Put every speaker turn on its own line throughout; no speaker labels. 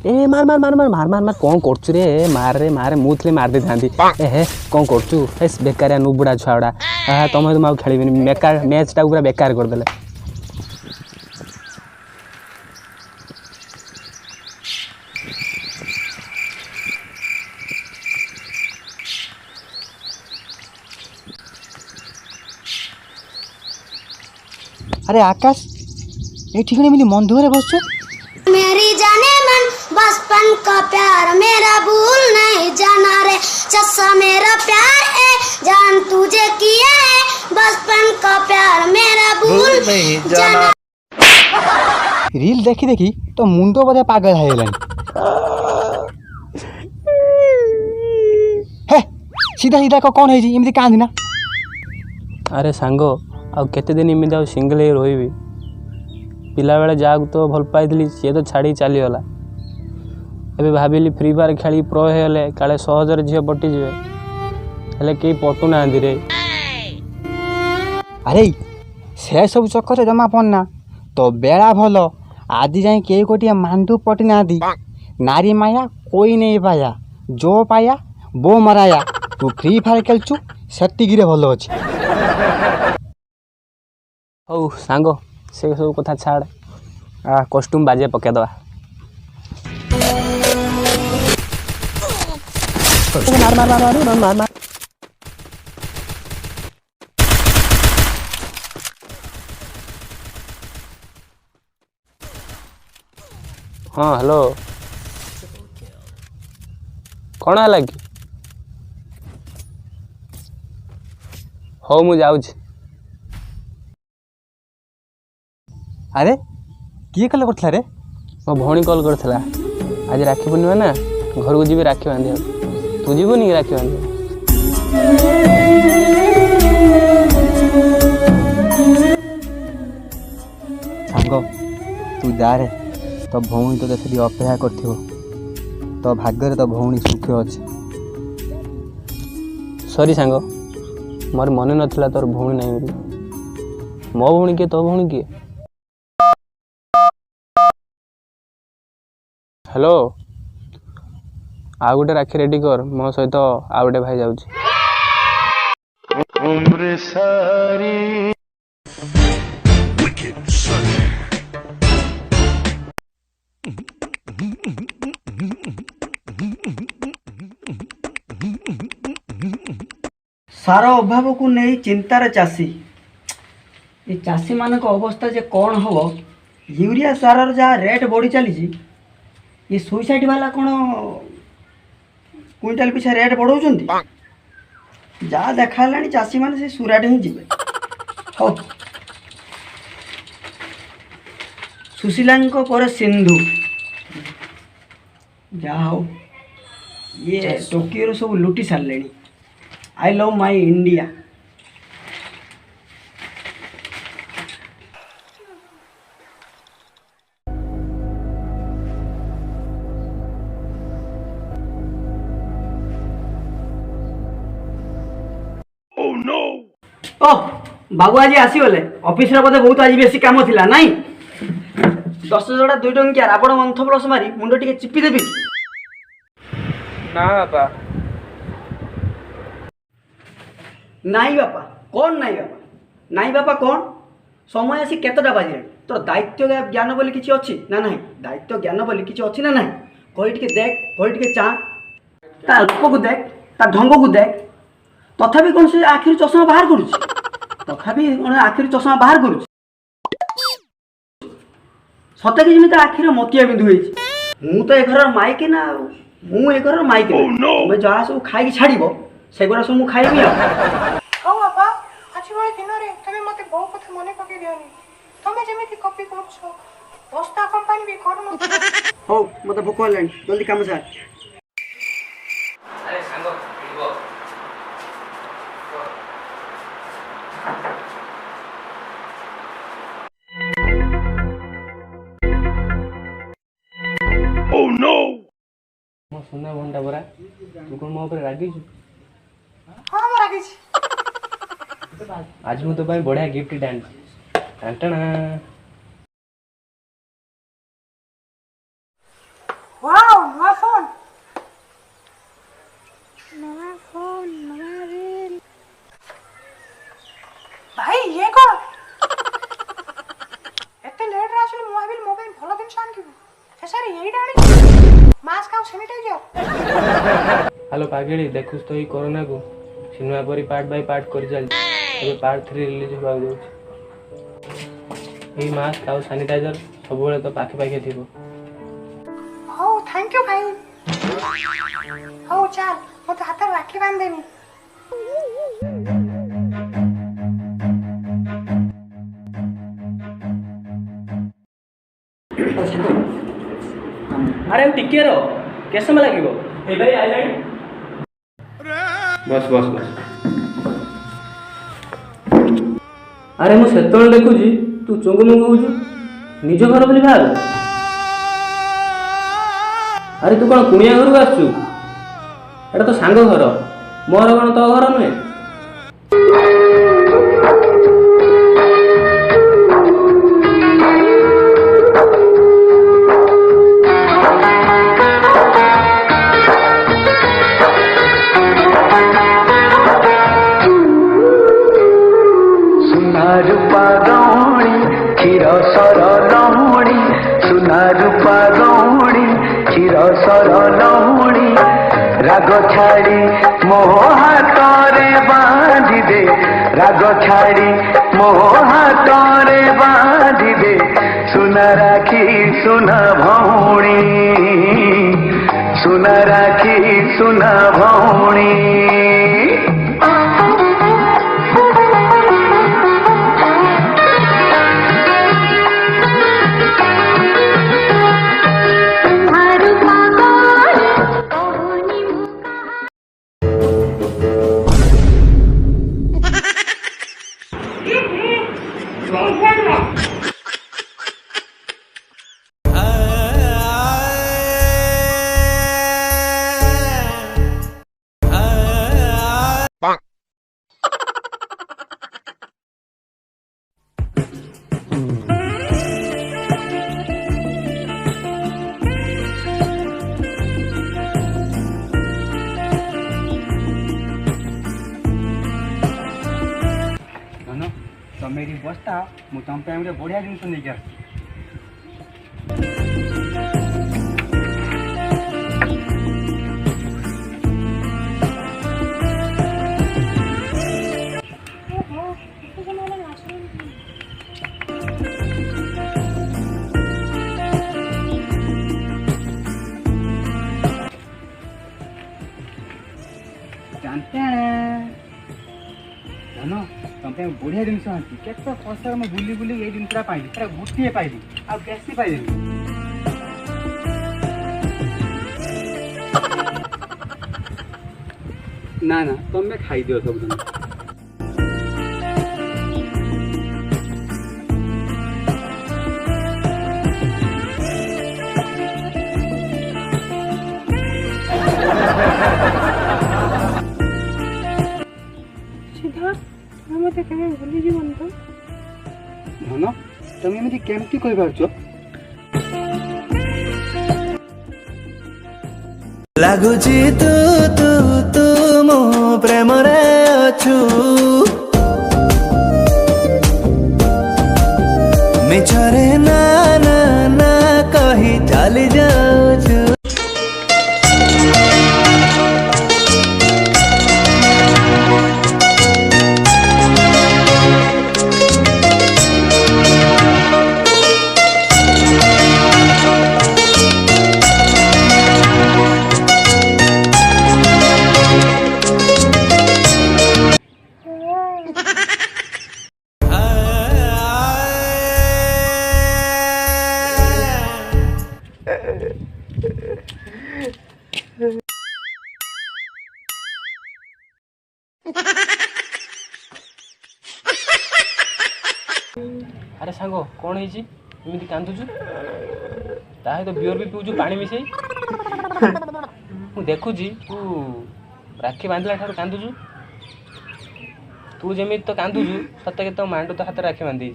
ए मार मार मार मार मार मार मार कौन करछु रे मार रे मार मुथले मार दे थांती ए हे कौन करछु हेस बेकारिया नुबुड़ा छुआड़ा तुम तुम खेल बेकार मैच टा पूरा बेकार कर देले।
अरे आकाश ये ठीक नहीं मन दुआरे बस
मेरी जाने मन बचपन का प्यार मेरा भूल नहीं जाना रे चस्सा मेरा प्यार है जान तुझे किया है बचपन का प्यार मेरा भूल नहीं जाना।
रील देखी देखी तो मुंडो बोधे पागल है हे सीधा सीधा को कौन है जी इमती कांदी ना।
अरे सांगो आ केते दिन इमिति आ सिंगल ही रही पिला बेले जाग तो भल पाई सी तो छाड़ी चलीगला एबे भाविली फ्री फायर खेली प्रो हेले काले सहजरे झील पटिजे हेले कई पटु ना रे।
अरे से सब चक्कर जमा पड़ना तो बेड़ा भल आज जाए कई गोटे मांडू पटी ना दी नारी माया कोई नहीं पाया जो पाया वो मराया तू फ्री फायर खेलचु सेटिगिरे भल अच्छे।
हौ सांगो से सब कथा छाड़ कॉस्ट्यूम बाजे पकेदवा मार मार मार मार मार मार। हाँ हेलो कौन है कि हौ मु जाऊँ।
अरे किए कल करथिला रे
मो भौणी कॉल करथिला आज राखी पूर्णिमा ना घर को जीवे राखी बांधे तू जीवनी कि राखी बांधे।
सांग तू जा रे तो भौणी तो से अपेक्षा करथिबो तो भाग्य तो भौणी सुखी अच्छे।
सॉरी सांग मोर मन नथिला तोर भौणी नहीं बोली मो भौणी किए तो भौणी किए। हेलो आ गोटे राखी रेडी कर मो सहित आ गोटे भाई जाऊँ।
सार अभाव को नहीं चिंतार चाषी ये चाषी मान अवस्था जे कौन हम यूरिया सार जहाँ रेट बढ़ी चली ये सुइसाइड वाला कौन क्विंटाल पिछा रेट बढ़ाऊँ जहाँ देखा चाषी मैंने से सुराट ही जी हो सुशीला पर सिंधु जहाँ हो ये टोकियो सब लुटी सारे। I love my India. ओ बाबू आज आसीगले ऑफिस रे बोधे बहुत आज बेसी काम थिला नाही 10 जोड़ा 2 टंकिया राबड़ मंथ प्लस मारी मुंड टिके चिपी देबी
ना बापा
नाई बापा कौन नाई बापा नाई बापा कौन समय आसी केतटा बाजिले तोर दायित्व ज्ञान बोली किछि अछि ना नाही दायित्व ज्ञान बोली किछि अछि ना नाही कोई टिके देख कोई टिके चा ता रूप को देख ता ढंग को देख तथापि कौन से आखिर चश्मा बाहर करुछि तथापि कौन आखिर चश्मा बाहर करुछि सते कि जमिता आखिर मोतिया बिंदु होइछि मु तो ए घर माइके ना मु ए घर माइके तुमे जहा सब खाइ छाड़िबो सेगुड़ा सब मु खाइबी
हो बाबा आज वाले दिन रे तमे मते बहु कथा मने पके दियोनी तमे जेमिति कॉपी करछो दोस्ता कंपनी भी करनो
हो मते भूख लागलानी जल्दी काम सार।
अरे सांगो लिबो ओह नो मो सुना भंडा बरा तू कोन मो ऊपर रागी छु।
हां मैं रागी छी
आज मु तो भाई बढ़िया गिफ्ट डांस टणटणा
वाह
हेलो पागिड़ी देखुस तो ये कोरोना को सिनेमा परी पार्ट बाय पार्ट कर चलती ଏବେ ପାର୍ଟ 3 ରିଲିଜ୍ ହେବାକୁ ଯାଉଛି। ଏଇ ମାସ୍କ ଆଉ ସାନିଟାଇଜର ସବୁବେଳେ ତ ପାଖେ ପାଖେ ଥିବ।
ହଉ ଥ୍ୟାଙ୍କ ୟୁ ଭାଇ। ହଉ ଚାଲ ମୋତେ ହାତରେ ରାକ୍ଷୀ ବାନ୍ଧିଦେବି।
अरे टिके रो केତେ ସମୟ ଲାଗିବ? ଏ ଭାଇ ଆଇଲାଣି। Bus bus bus. ଆରେ ମୁଁ ସେତେବେଳେ ଦେଖୁଛି ତୁ ଚୁଙ୍ଗୁ ମୁଙ୍ଗୁ ହଉଛୁ ନିଜ ଘର ବୋଲି ଭାବ। ଆରେ ତୁ କ'ଣ କୁଣିଆ ଘରକୁ ଆସିଛୁ? ଏଟା ତ ସାଙ୍ଗ ଘର, ମୋର କ'ଣ ତୋ ଘର ନୁହେଁ?
रूपा गौणी क्षीर सर लहुणी सुना रूपा गौणी क्षीर सर लहुणी राग छाड़ी मोह हाथरे बांधि दे राग छाड़ी मोह हाथरे बांधि दे सुना राखी सुना भौणी सुना राखी सुना भौणी।
ତମେ ଏଠି ବସ୍ତା ମୁଁ ତମ ପାଇଁ ଗୋଟେ ବଢ଼ିଆ ଜିନିଷ ନେଇକି ଆସିଛି। ଜାନ ତମ ପାଇଁ ବଢ଼ିଆ ଜିନିଷ ଆଣିଛି। କେତେ କଷ୍ଟରେ ମୁଁ ବୁଲି ବୁଲି ଏଇ ଜିନିଷଟା ପାଇଲି, ପୁରା ଗୋଟିଏ ପାଇଲି ଆଉ ବେଶୀ ପାଇଲିନି। ନା ନା ତମେ ଖାଇଦିଅ ସବୁଦିନ।
ମୋତେ କେବେ ଭୁଲିଯିବନି ତ?
ଧନ ତମେ ଏମିତି କେମିତି କହିପାରୁଛ?
ଲାଗୁଛି ତୁ ତୁ ତୁ ମୋ ପ୍ରେମରେ ଅଛୁ ମିଛରେ ନା ନା ନା କହି ଚାଲି ଯାଉଛୁ।
ଆରେ ସାଙ୍ଗ କ'ଣ ହେଇଛି ଏମିତି କାନ୍ଦୁଛୁ? ତା ସହିତ ବିୟର ବି ପିଉଛୁ ପାଣି ମିଶେଇ। ମୁଁ ଦେଖୁଛି ତୁ ରାକ୍ଷୀ ବାନ୍ଧିଲା ଠାରୁ କାନ୍ଦୁଛୁ। ତୁ ଯେମିତି ତ କାନ୍ଦୁଛୁ ସତେ ତୋ ମାଣ୍ଡୁ ତ ହାତରେ ରାକ୍ଷୀ ବାନ୍ଧି।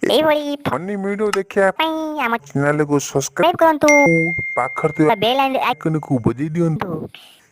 ଏଇଭଳି
ଫନି ଭିଡିଓ ଦେଖିବା
ପାଇଁ ଆମ
ଚ୍ୟାନେଲକୁ ସବସ୍କ୍ରାଇବ
କରନ୍ତୁ।
ପାଖରେ ଥିବା
ବେଲ୍
ଆଇକନକୁ ବଜାଇ ଦିଅନ୍ତୁ।